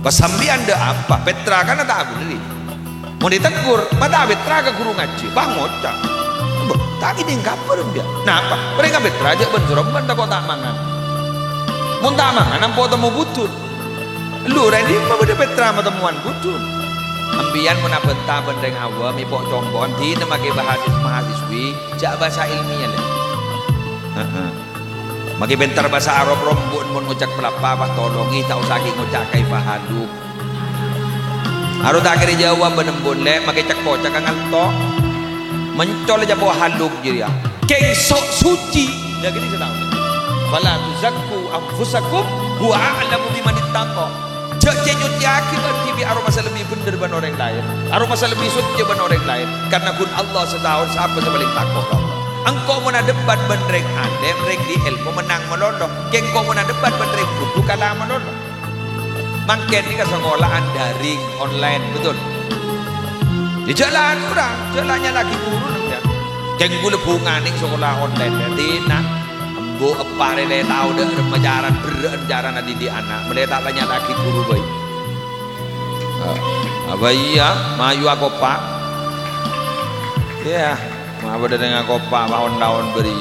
Pasambian de apa? Petra kan tak beli. Mau ditegur, mata Petra ke guru ngaji. Bangocak. Tak gini kapur dia. Nah apa? Mereka Petra aja benjorok ben tak kok tak mangan. Mun tak mangan nampo temu butut. Lu ready mah beda Petra sama temuan butut. Ambian mun bentah bendeng awam ipok combon di make mahasiswi jak bahasa ilmiah le. Heeh. Maki bentar bahasa Arab rombon mun ngucak pelapa pas tolongi tak usah ngucak kaifa haluk. Aru tak kira jawab benembun le maki cak pocak nganto. Mencol aja bawa haluk jadi ya. Keng sok suci. Ya gini saya tahu. Fala tuzakku anfusakum huwa a'lamu biman ittaqa. Jak jenyut yakin berarti bi aroma lebih bener ban orang lain. Aroma lebih suci ban orang lain. Karena kun Allah setahun siapa sebalik takwa Allah. Engkau mau debat benreng adem reng di ilmu menang melolo. Kengkau mau debat benreng kudu kalah melolo. Makin ini kesengolahan daring online betul. Di jalan kurang, jalannya lagi turun ya. Keng gula bunga nih sekolah online ya. Tina, embo apare le tahu deh remajaran berenjaran di anak. Meletak tanya lagi guru bayi. Apa iya, mayu aku pak. Ya. Apa dengan kopak tahun-tahun beri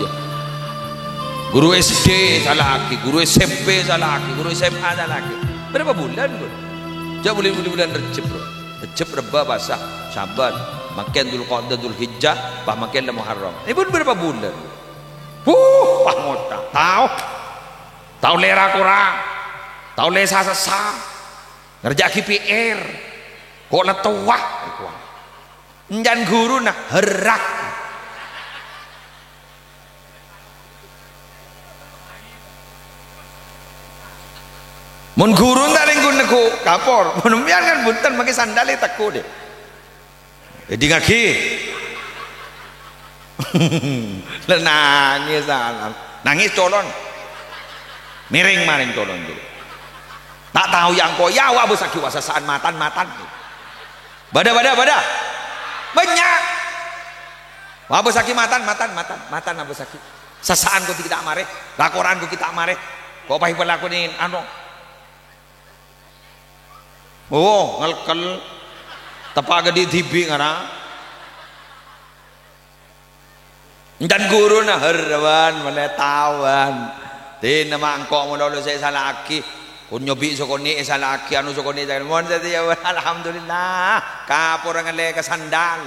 guru SD salah aki, guru SMP salah aki, guru SMA salah aki. Berapa bulan bro? Jangan bulan Recep bro. Recep Reba basah Syaban makin dulu Qa'dah dulu Hijjah bah makin dah Muharram. Ini pun berapa bulan? Pah ngota tahu lera kurang tahu lesa sesa ngerja KPR kok lah tua njan guru nah herak. Mun guru tak lengkun neku kapor, mun biar kan bunten pakai sandal takut deh. Jadi ngaki, nangis salam, nangis colon, miring colon dulu. Tak tahu yang kau ya wah besar kiwasa saan matan. Bada, banyak. Wah besar matan apa sakit. Sasaan kau tidak mareh, laporan kau kita mareh. Kau pahit pelakuin anu. Oh, ngelkel tepaga di TV ngara. Dan guru nah herwan meletawan. Di nama angkok mau lalu saya salah aki. Kun nyobi sokoni salah aki anu sokoni jangan mohon saya alhamdulillah. Kapur ngale ke sandal.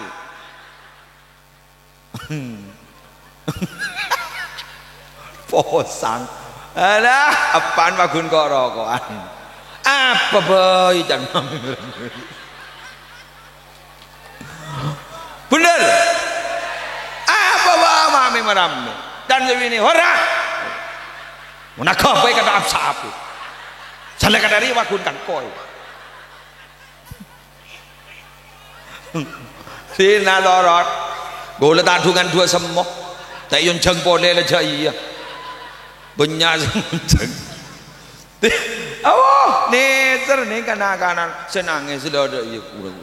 Posang. Alah, apaan bagun kok rokokan. Apa boy jangan bener apa mami merami dan ini hora menakah baik kata absapu salah kadari wakun kangkoi sina lorot gula tadungan dua semua tak yun jeng pole le jaya banyak jeng oh, neter nih kanan senangnya sudah ada iya kurang.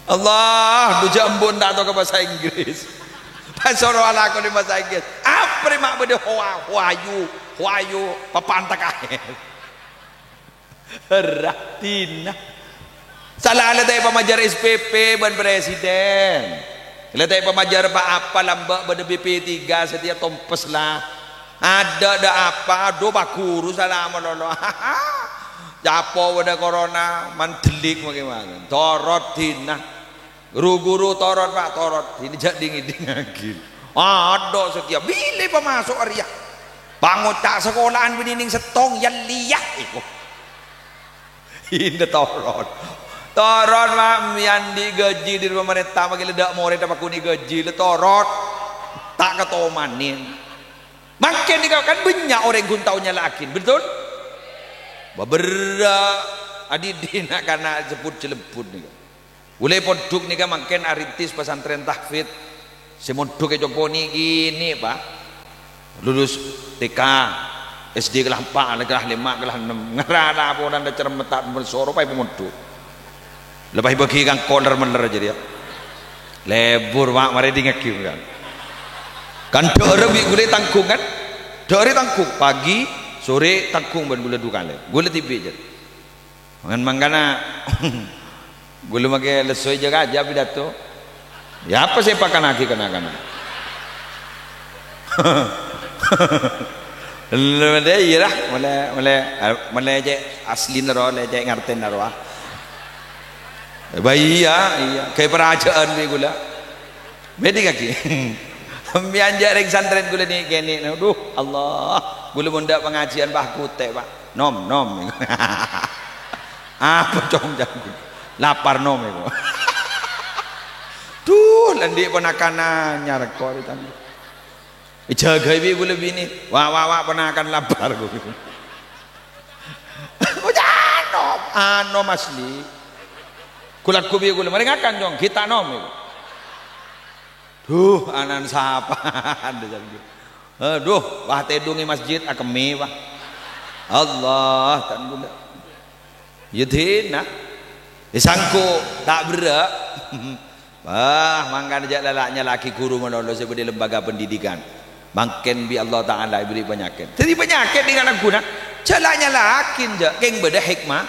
Allah, duja embun tak tahu ke bahasa Inggris. Pasoro ala aku di bahasa Inggris. Apa mak bede huayu, papantak akhir. Ratina. Salah ada tadi pemajar SPP ban presiden. Ada tadi pemajar apa lambak bede BP3 setiap tompes lah. Ada apa do bakuru salam lolo japo wada corona mandelik bagaimana torot dina guru torot pak torot ini jak dingin lagi ada setiap bilih pemasuk Arya pangocak sekolahan benining setong yang liyak itu ini torot mak yang digaji di pemerintah bagi ledak mau ledak pakuni gaji le torot tak ketomanin. Makin dikatakan banyak orang guntaunya lakin, betul? Babera adidina karena jemput jelemput nih. Ulai poduk nih kan makin arintis pesantren tahfidz. Semoduk ke Joponi gini pak, lulus TK, SD kelas 4, kelas 5, kelas 6, ngerana apa dan cermetak bersoro pak pemoduk. Lepas bagi kan koler meler jadi ya. Lebur pak mari dingekim kan. Kan dore bi gule tanggung kan dore tanggung pagi sore takung ban gula dukale gula tibi je mangan mangkana gula make lesoi jaga aja pidato ya apa saya pakan lagi kena-kena le iya lah male je asli naro le je ngarten naro bayi iya kayak perajaan bi gula beda kaki mianja reng santren gula ni gini aduh Allah gula bunda pengajian bah kute pak nom apa cong jago lapar nom itu tuh landi penakanannya rekor itu jaga bi gula bini wah penakan lapar gue nom nom asli kulak kubi gula mereka akan jong kita nom itu anan sapa aduh wah tedungi masjid akemi wah Allah tan gula yudhina disangku tak berak wah mangkan aja lalaknya laki guru menolong sebagai lembaga pendidikan makin bi Allah Ta'ala beri penyakit jadi penyakit dengan guna jalannya lakin je keng beda hikmah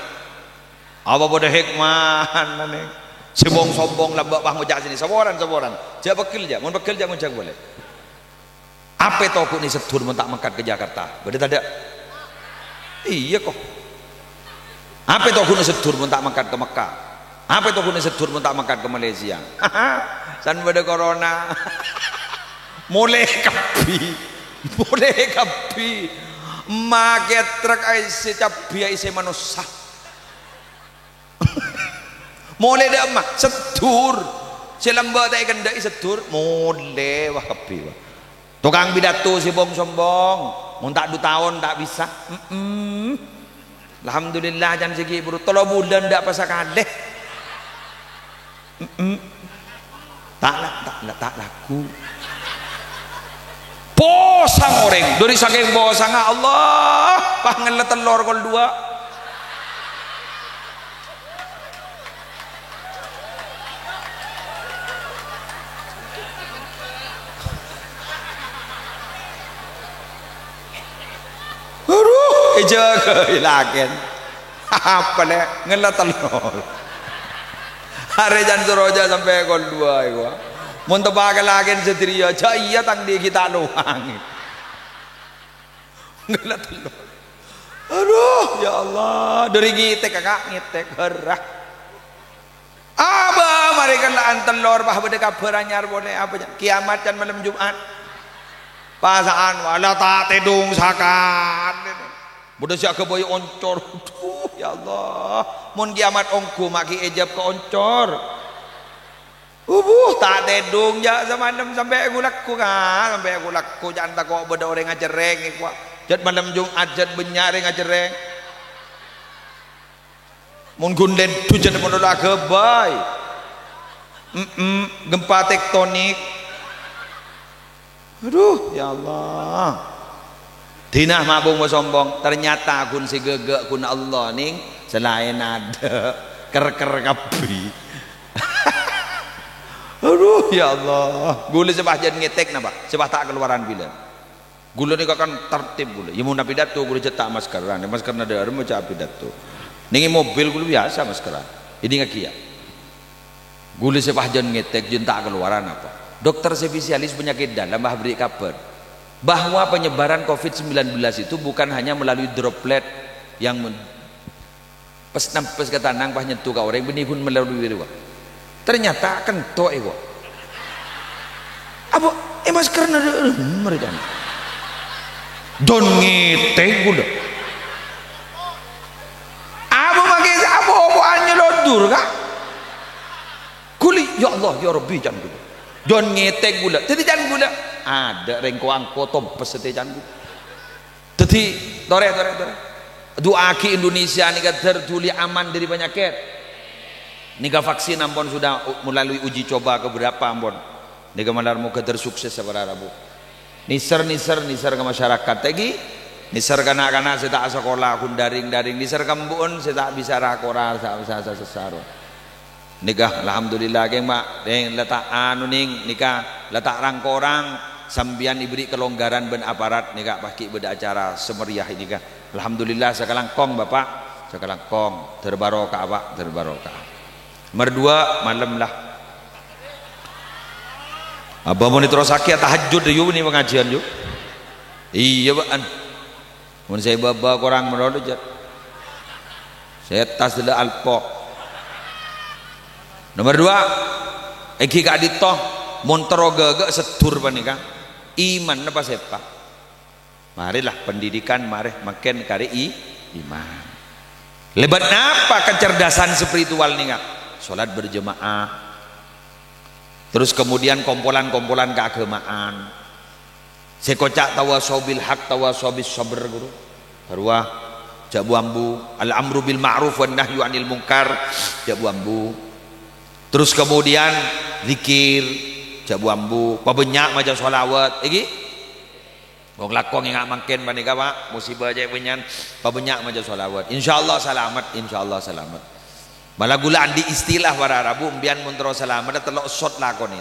apa beda hikmah nane sombong lambak bah ngojak sini saboran jak bekerja mun bekerja ngojak boleh apa toko ni setur mun tak mangkat ke Jakarta beda tak ada iya kok apa toko ni setur mun tak mangkat ke Mekah apa toko ni setur mun tak mangkat ke Malaysia san beda corona mulai kapi make truk aise cabi aise manusia mulai dah mah setur selamba tak ikan dah setur mulai wah kepi wah tukang pidato si sombong mun tak 2 tahun tak bisa alhamdulillah jangan segi buru 3 bulan tak pasal kaleh tak laku posang orang dari saking posang Allah panggil telur kol 2 jaga ilaken apa le ngelat telur hari jan suroja sampai kol 2 itu mun tebak lagen setria jaya tang di kita luang ngelat telur aduh ya Allah dari ngitek kakak ngitek gerah abah mereka laan telur bah beda kabar anyar boleh apa kiamat dan malam Jumat pasaan wala tak tedung sakan budak siak keboy oncor ya Allah mun kiamat ongku maki ejab ke oncor tak tedung ya semalam sampai aku laku jangan tak kok beda orang ngajereng jad malam Jumat jad benyare ngajereng mun gunden tujuan mun ulah kebay gempa tektonik aduh ya Allah dinah mabung sombong ternyata kun si gegek kun Allah ning selain ada ker kapi aduh ya Allah gula sebah jadi ngetek napa sebah tak keluaran bila gula ni kan tertib gula ya mun pidato gula cetak maskeran masker ada arem macam pidato ning mobil gula biasa maskeran ini ngakia gula sebah jadi ngetek jun tak keluaran apa dokter spesialis penyakit dalam bah beri kabar bahwa penyebaran COVID-19 itu bukan hanya melalui droplet yang pes kata nang bah nyentuh ka orang benih pun melalui itu ternyata kentok itu apa masker ada mereka don ngiteng gula apa pakai apa anyo lodur kak kuli ya Allah ya Rabbi jangan gula don ngiteng gula jadi jangan gula ada rengko angko tompes setejan jadi tore doa ki Indonesia nika tertuli aman dari penyakit nika vaksin ampun sudah melalui uji coba ke berapa ampun nika malar muka tersukses sabar Rabu niser ke masyarakat tegi niser kana-kana saya tak sekolah kun daring niser kembun saya tak bisa rakora saya bisa sesaro nika alhamdulillah geng mak deng letak anu ning nika letak rangkorang sambian diberi kelonggaran ben aparat nika paki beda acara semeriah ini kah Alhamdulillah sekarang kong bapak, sekarang kong terbarokah pak, terbarokah. Nomor 2 malam lah. Abah mau terus sakit tahajud yuk nih pengajian yuk. Iya baan. Mun saya baba kurang menurut aja. Saya tas dulu alpok. Nomor 2 eki kak ditoh monteroga setur panika iman apa sepa. Marilah pendidikan mari makin kari iman. Lebat apa kecerdasan spiritual nih kak? Salat berjemaah. Terus kemudian kompolan-kompolan keagamaan. Sekocak tawasobil hak tawasobis sabr guru. Harwah jabu ambu al-amru bil ma'ruf wan nahyu 'anil munkar jabu ambu. Terus kemudian zikir jabu ambu, pabenyak maca sholawat iki. Wong lakong yang makin panika Pak, musibah aja penyan pabenyak maca sholawat. Insyaallah selamat, insyaallah selamat. Malah gulaan di istilah para Arabu mbian mun terus selamat telok shot lakonin.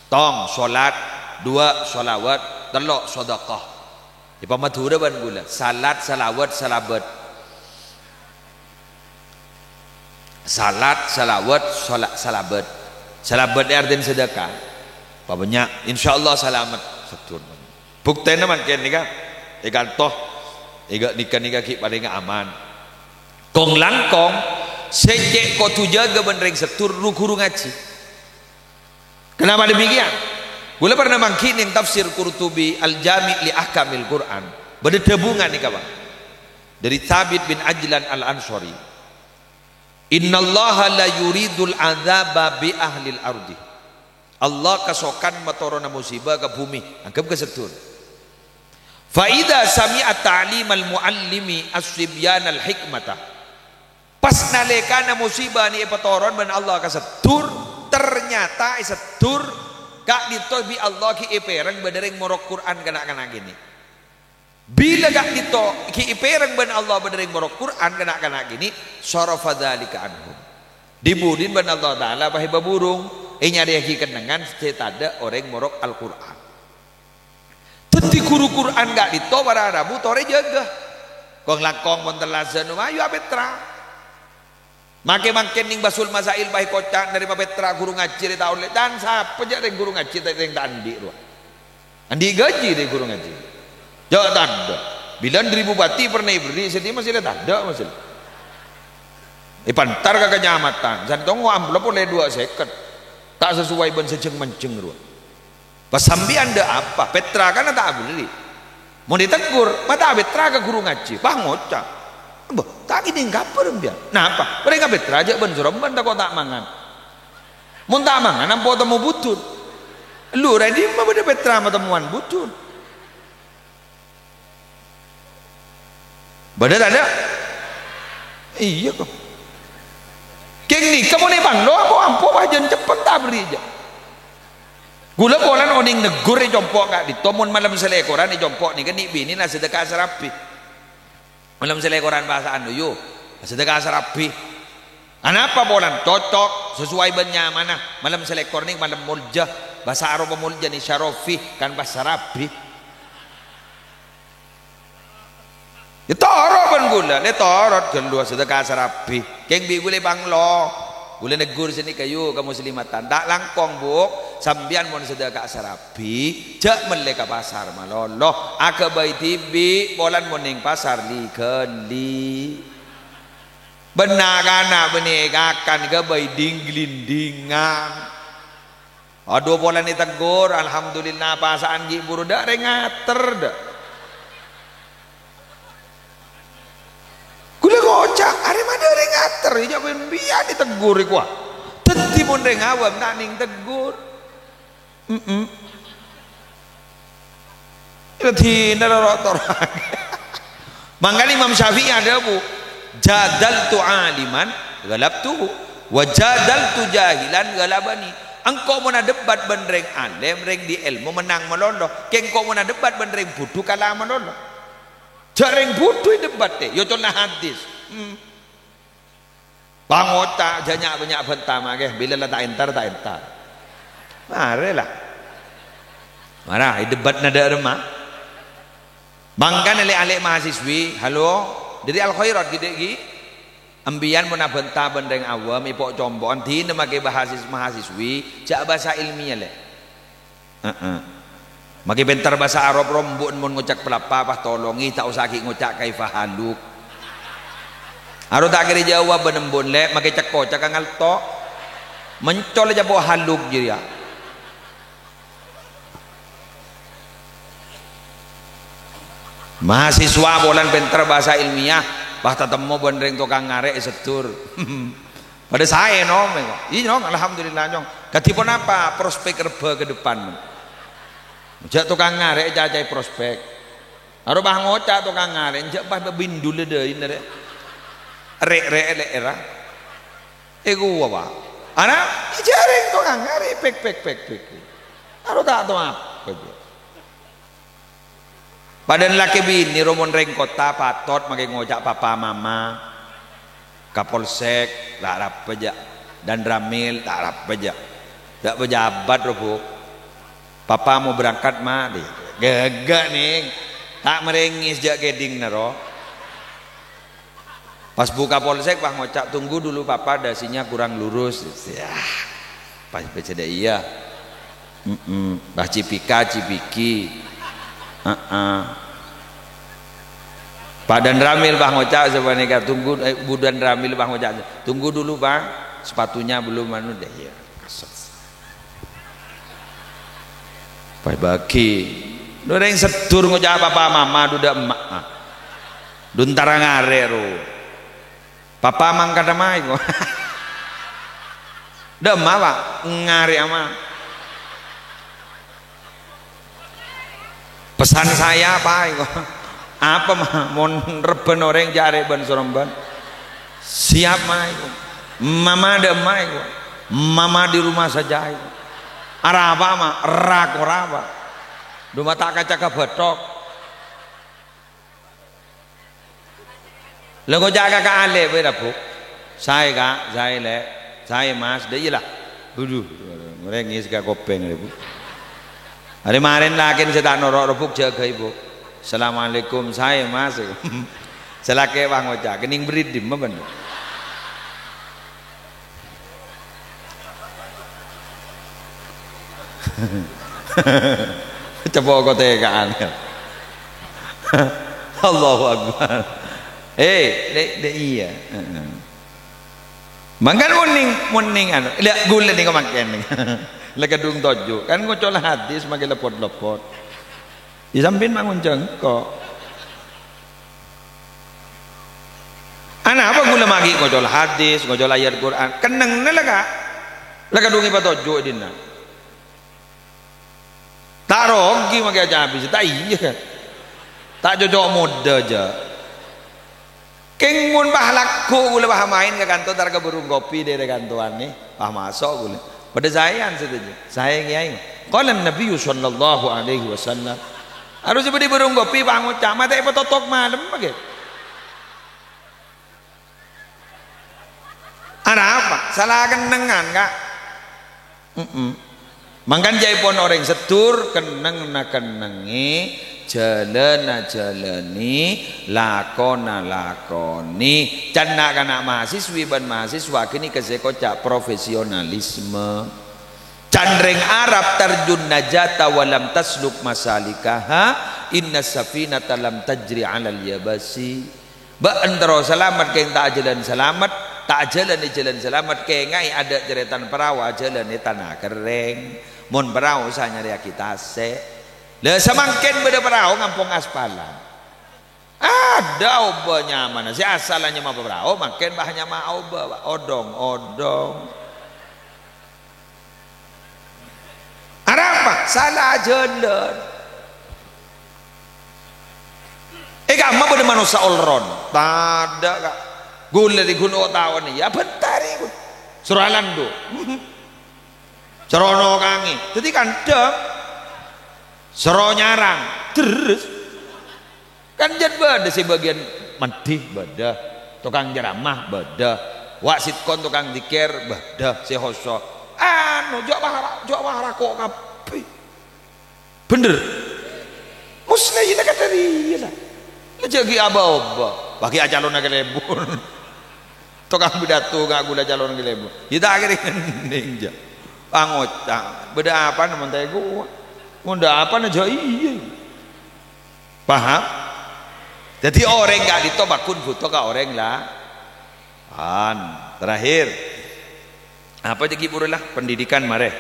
Tong salat, 2 sholawat, telok sedekah. Di pamadhura ban gula, salat, salawat, salabat. Salat, salawat, salat, salabat. Salabat artinya sedekah. Pabanyak insyaallah selamat setur. Buktena mangken nika ikan toh iga nikah ki paling aman. Kong langkong sejak kau tu jaga benereng setur guru ngaji. Kenapa demikian? Gula pernah mangkin yang tafsir Qurtubi Al-Jami' li Ahkamil Quran. Berhubungan nih kawan. Dari Thabit bin Ajlan Al-Ansari. Innallaha la yuridul adzaba bi ahlil ardi. Allah kasokan matorona musibah ke bumi, anggap ke setur. Fa idza sami'a ta'limal muallimi as-sibyan al-hikmata. Pas nalekana musibah ni petoron ben Allah ka setur, ternyata setur kak ditobi Allah ki ipereng badereng morok Quran kana-kana gini. Bila kak dito ki ipereng ben Allah badereng morok Quran kana-kana gini, sarafa dzalika anhum. Dibudin ben Allah taala bahe baburung, nyari ki kenangan setada orang morok Al-Qur'an. Teti guru Quran gak dito para Arabu tore jaga. Kong langkong mon telazan ayo abetra. Make ning basul masail bae kocak dari Petra guru ngaji tahun dan siapa aja yang guru ngaji yang tandi ruah. Andi gaji deh guru ngaji. Jauh tanda. Bilang 1000 bati pernah beri sedih masih ada tanda masih. Pantar ke kenyamatan. Jadi tunggu amplop oleh 2 seket. Tak sesuai ben sejeng menceng ruah. Pas sambil anda apa? Petra kan tak beli. Mau ditegur, mata Petra ke guru ngaji. Bah ngocak. Tak gini kapan dia. Nah apa? Mereka Petra aja ben suram ben tak tak mangan. Mun tak mangan nampo temu butut. Lu ready mah beda Petra sama temuan butut. Beda ada? Iya kok. Keng ni kamu nih bang lo aku ampo aja cepet tak beri aja. Gula polan oning negur ni jompok kak di tomun malam selekoran ni jompok ni kan ni bini lah sedekah serapi. Malam selekoran bahasaan dulu yuk sedekah serapi. Kenapa polan cocok sesuai banyak mana malam selekor ni malam mulja bahasa Arab mulja ni syarofi kan bahasa serapi. Ditorot pun gula, ditorot kedua sedekah serapi. Keng bi gule banglo, gule negur sini kayu kamu selimatan. Tak langkong buk, sambian mon sedekah serapi. Jak meleka pasar malolo. Aka bayi tibi, bolan moning pasar li kendi. Benar kana benekakan ke bayi dinglindingan. Aduh bolan ni tegur, alhamdulillah pasaan gi buru dak rengater dak. Kocak, hari mana orang ngater, jangan biar ditegur kuah. Teti pun orang awam nak ning tegur. Teti narator. Mangkali Imam Syafi'i ada bu, jadal tu aliman, galab tu, wajadal tu jahilan galabani. Engkau mana debat benreng alim, reng di ilmu menang melolo. Kengkau mana debat benreng budu kalah melolo. Jareng budu debat deh, yo contoh hadis. Pangota banyak bentama ke bila lah tak entar mari lah marah debat nada remah Mangkan alik-alik mahasiswi, halo, dari al khairat gede gi. Ambian mun benta bendeng awam ipok combokan di make mahasiswi jak bahasa ilmiah le. Make bentar bahasa Arab rombon mun ngucak pelapa pas tolongi tak usah ki ngucak kaifa haluk. Aro tak kira jawab benembon le make cak kocak kangal to. Mencol aja bawa haluk je ya. Mahasiswa bolan bentar bahasa ilmiah bah temu bendeng tukang ngarek setur. Pada saya nom, ini nom, alhamdulillah nyong. Katipun apa prospek reba ke depan? Jak tukang ngarek jajai prospek. Aru bah ngocak tukang ngarek, jak bah bindul deh ini deh. Rek era. Ego apa? Anak jaring tukang ngarek pek. Aru tak tahu apa. Padan laki bini romon reng kota patot makai ngojak papa mama kapolsek tak rap aja dan ramil tak rap aja tak pejabat robok papa mau berangkat mah deh gagak nih tak merengis jak keding naro pas buka polsek bah ngocak tunggu dulu papa dasinya kurang lurus ya pas beceda iya bah cipiki Padan ramil bang ngocak sebenarnya tunggu budan ramil bang ngocak tunggu dulu bang sepatunya belum anu deh ya bagi udah yang setur ngocak papa mama duda emak duntara ngare ro papa mang kata mai kok dah emak pak ngare ama pesan saya apa kok apa mah mon reben orang jare ban soromban siap mah mama ada mah mama di rumah saja araba mah rakoraba rumah tak kaca kebetok lagu jaga ka ale beda bu saya kak saya le saya mas deh lah buduh orang ngis ka kopeng bu hari kemarin lagi saya tak norok rebuk jaga ibu Assalamualaikum saya mas selake bang ngocak kening beridim apa bener coba kau tegaan Allahu Akbar dek iya mangkan muning anu lihat gula nih kau makan nih lekadung tojo kan ngocol hadis makin lepot di samping bangun jengkok anak apa gula magi ngocol hadis ngocol ayat Quran keneng nih lega dungi patojo dina tak rogi magi aja habis tak iya tak cocok muda aja keng mun bah laku gula bah main ke kantor tar ke burung kopi dari kantoran nih bah masuk gula pada saya saja saya kiai qala Nabi sallallahu alaihi wasallam harus seperti burung kopi bangun camat tapi petotok malam begitu ada apa salah kenengan kak mangkan jaipon orang setur keneng na kenengi jalani lakoni canda kana mahasiswi ban mahasiswa kini kesekocak profesionalisme candreng Arab tarjun najata walam tasluk masalikaha inna safinata lam tajri alal yabasi ba antara selamat keng tak jalan selamat tak jalan di jalan selamat kengai ada ceretan perahu jalan di tanah kering mon perahu saya nyari kita se le semangkin beda perahu ngampung aspalan ada obanya mana si asalnya mah perahu makin bahannya mah oba odong apa salah jalan kamu pada manusia olron tak ada kak gula di gunung tawan ya bentar itu suralan do serono kangi jadi kan dek sero nyarang terus kan jad bada si bagian medih bada tukang jeramah bada wasit kon tukang dikir bada si hoso jok bahara kok kapi bener muslim kita kata dia lah jadi apa-apa bagi calon ke lebur tukang pidato gak gula calon ke lebur kita akhirnya ninja pangocang beda apa namun teh gua munda apa aja iya paham jadi orang gak ditobakun butuh ke orang lah terakhir apa jadi burulah pendidikan mare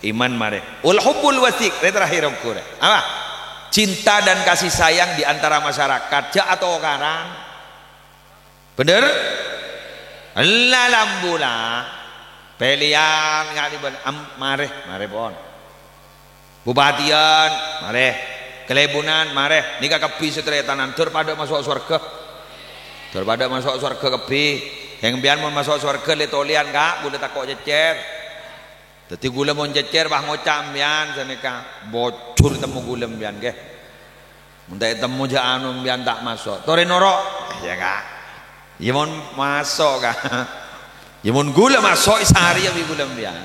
iman mare ul hubbul wasik terakhir ukur apa cinta dan kasih sayang di antara masyarakat ja atau karang bener Allah lambula pelian ngali mare pon bupatian mare kelebunan mare nikah kepi setretanan daripada masuk surga kepi yang biar mau masuk surga letolian kak gula takok cecer jadi gula mau cecer bah ngocam bian saneka bocor temu gula bian ke muntai temu jaan bian tak masuk tore norok ya kak ya mau masuk kak ya mau gula masuk sehari ya gula bian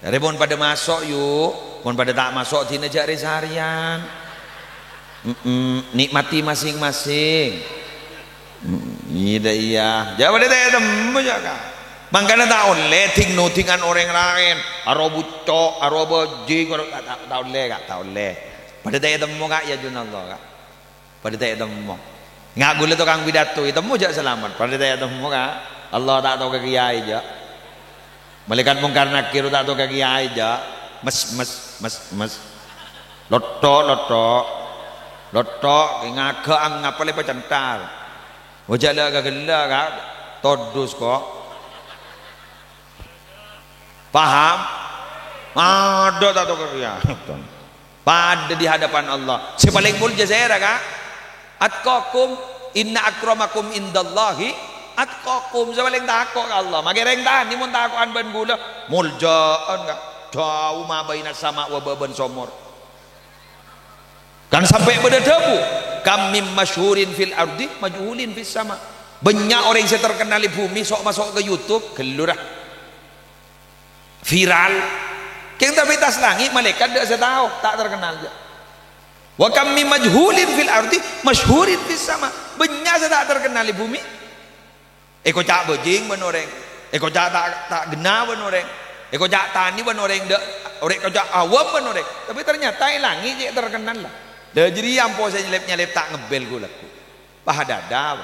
dari pun pada masuk yuk pun pada tak masuk tina jari seharian nikmati masing-masing iya jawab dia temu jaga makanya tak oleh ting-tingan orang lain aro bucok aro bojing tak oleh pada dia temu kak ya junallah kak pada dia temu ngak gula tukang pidato temu jak selamat pada dia temu kak Allah tak tahu ke kiai jak malaikat mungkar nakir tak tahu ke kiai jak mes lotok ngagak ngapa le pacantar wajala gagela kak todus kok paham ada tak tahu kegiatan pada di hadapan Allah si paling mulia saya kak atqakum inna akramakum indallahi atqakum si paling takut Allah magereng tani mun takutan ban gula muljaan kak jauh ma baina sama wa baban somor kan sampai pada debu kam mim masyhurin fil ardi majhulin fis sama banyak orang yang terkenal di bumi sok masuk ke YouTube gelurah viral yang tapi tas langit malaikat tidak saya tahu tak terkenal aja wa kam mim majhulin fil ardi masyhurin fis sama banyak saya tak terkenal di bumi eko cak bojing benoreng eko cak tak gena benoreng eko cak tani benoreng dek orek eko cak awam benoreng tapi ternyata langit yang terkenal lah jadi ampo saya nyelip tak ngebel gue laku paha dada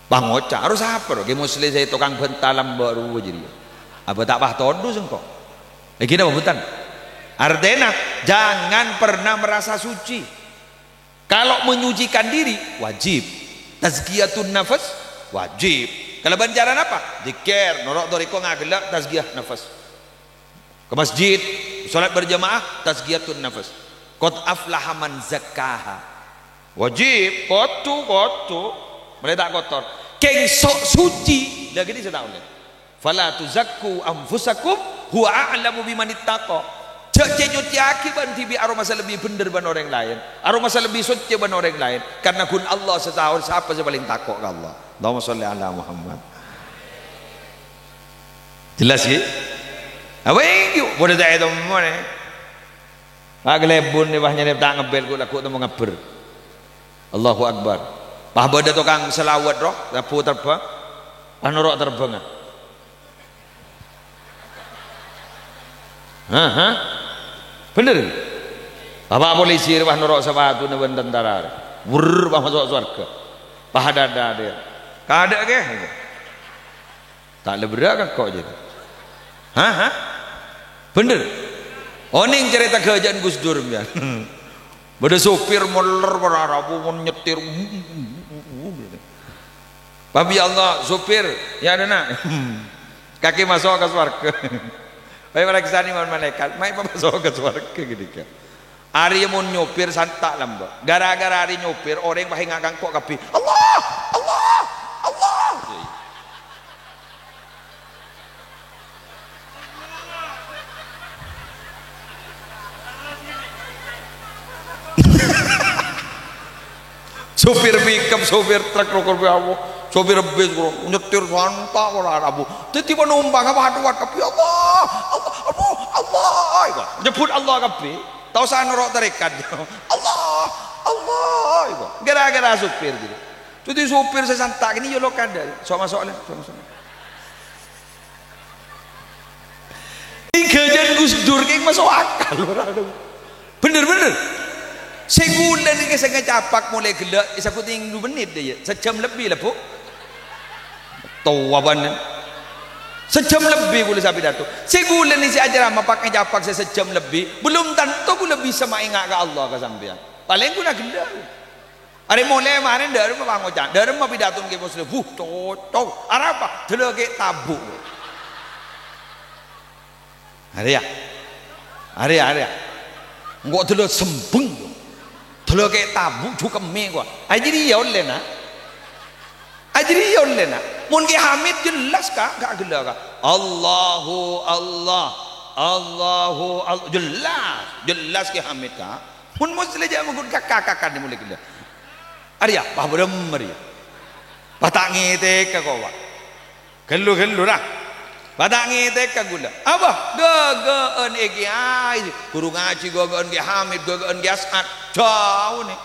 bang oca harus apa loh muslim saya tukang bentalam baru jadi apa tak pah todus engkau kita babutan artinya jangan pernah merasa suci kalau menyucikan diri wajib tazkiyatun nafas wajib kalau banjaran apa zikir norok doriko ngagelak tazkiyah nafas ke masjid salat berjamaah tazkiyatun nafas qad aflaha man zakkaha wajib kotu mereka tak kotor keng sok suci lagi ini saya tahu fala tuzakku anfusakum huwa a'lamu biman ittaqa cek nyuci akibat tibi aroma lebih bener ban orang lain aroma lebih suci ban orang lain karena kun Allah setahun siapa yang paling takut ke Allah Allahumma sholli ala Muhammad jelas ya apa yang boleh tak itu mana agak lebun ni bahnya tak ngebel ku laku temu ngaber Allahu Akbar bah bada tukang selawat roh lapu terbang anu roh terbang bener bapak polisi bah norok sepatu neban tentara wur bah masuk surga bah dada dia kada ke tak leberak kok jadi bener oning cerita kerajaan Gus Dur ya beda sopir moler berarabu nyetir Babi Allah sopir ya ada nak kaki masuk ke surga baik mereka sani malaikat mai masuk ke surga gitu kan hari mau nyopir santak lamba gara-gara hari nyopir orang pakai ngakang kok kapi Allah sopir pickup, sopir truk rokok biawo, sopir bis nyetir santak orang Arabu. Tiba numpang apa haduat kapi Allah, iku nyebut Allah kabeh tau usah norok tarekat Allah Allah iku gara-gara supir gitu. Jadi supir saya santak ini yo lo kada sok masuk lah sok masuk. Gajan Gus Dur kayak masuk akal bener-bener segulan ini saya ngecapak mulai gelak saya puting 2 menit deh ya sejam lebih lah bu tahu apa nih sejam lebih boleh saya pidato segulan ini saya ajar sama pakai capak saya sejam lebih belum tentu boleh bisa mengingat ke Allah ke sampean paling gue nak gelak hari mulai kemarin dari apa ngocan dari apa pidato ke muslim cocok apa dulu kayak tabuk hari ya enggak dulu sembeng dulu kayak tabu juga mie gua ajri ya oleh na mungkin hamid jelas kak gak gila kak Allahu jelas ke hamid kak mun muslim aja mungkin kakak ni mulai gila hari ya bah bener ya batak ngite ke kau gelu lah badak ngite ka gula apa gegeun iki ai guru ngaji gegeun ge hamid gegeun ge asad jauh nih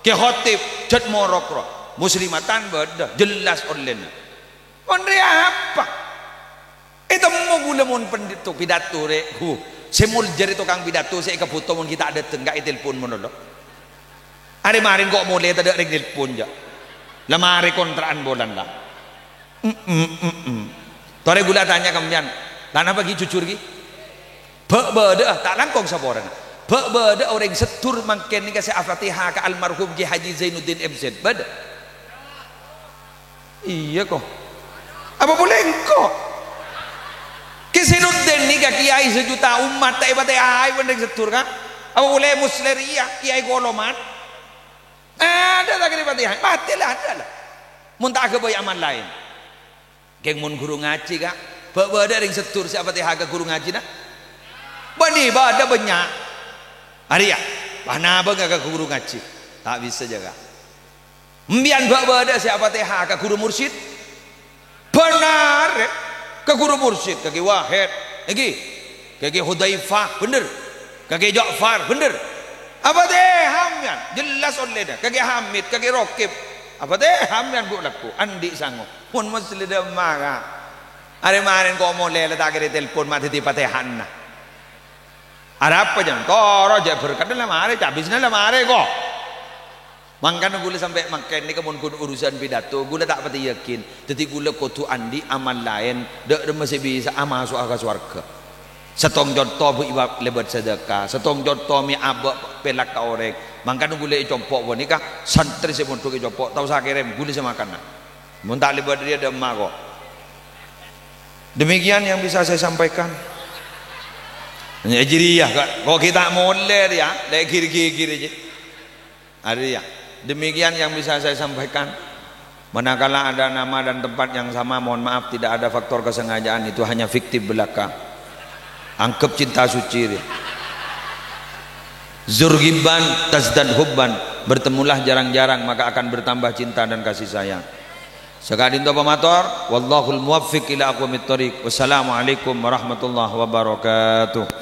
ke khotib jad morokro muslimatan beda jelas online onre apa itu mau gula mun penditu pidato re semul jari tukang pidato saya kebutuh mun kita ada tenggak telepon mun lo hari marin kok mulai tak ada telepon ja lemari kontraan bolan lah Tore gula tanya kemudian, tanah bagi jujur ki, beda tak langkong saboran, beda orang setur mangken ni kasih Al-Fatihah ke almarhum Ki Haji Zainuddin MZ, beda. Iya kok, apa boleh engkau? Ki Zainuddin ni ke kiai sejuta umat tak ibadah ai pun setur kan? Apa boleh musleria kiai goloman? Ada tak kira Fatihah, matilah ada lah. Muntah ke boy amal lain. Geng mun guru ngaji kak bawa ada yang setur siapa teh harga guru ngaji nak bani ada banyak hari ya mana apa gak guru ngaji tak bisa jaga mbian bawa ada siapa teh harga guru mursyid benar ke guru mursyid kaki Wahid kaki Hudzaifah bener kaki Ja'far bener apa teh hamyan jelas oleh dah kaki Hamid kaki Rokib apa teh hamyan bu laku andi sango pun masih ada marah hari marin kau mau lele tak kira telepon mati di patehan ada apa jangan toro aja berkat dalam hari habisnya dalam hari kok makanya gue sampai makan ini kemun urusan pidato gue tak pati yakin jadi gue kutu andi amal lain dak masih bisa masuk ke surga setong jodoh bu iba lebat sedekah setong jodoh mi abak pelak ka orang makanya gue compok nikah santri saya untuk compok tahu saya kirim gue sama makan muntah lebat dia demak kok demikian yang bisa saya sampaikan Najriyah kok kita mulai ya lek kiri-kiri aja ada ya demikian yang bisa saya sampaikan manakala ada nama dan tempat yang sama mohon maaf tidak ada faktor kesengajaan itu hanya fiktif belaka anggap cinta suci zurgiban tazdad hubban bertemulah jarang-jarang maka akan bertambah cinta dan kasih sayang sekadin to pamator wallahul muwaffiq ila aqwamit thoriq wassalamualaikum warahmatullahi wabarakatuh.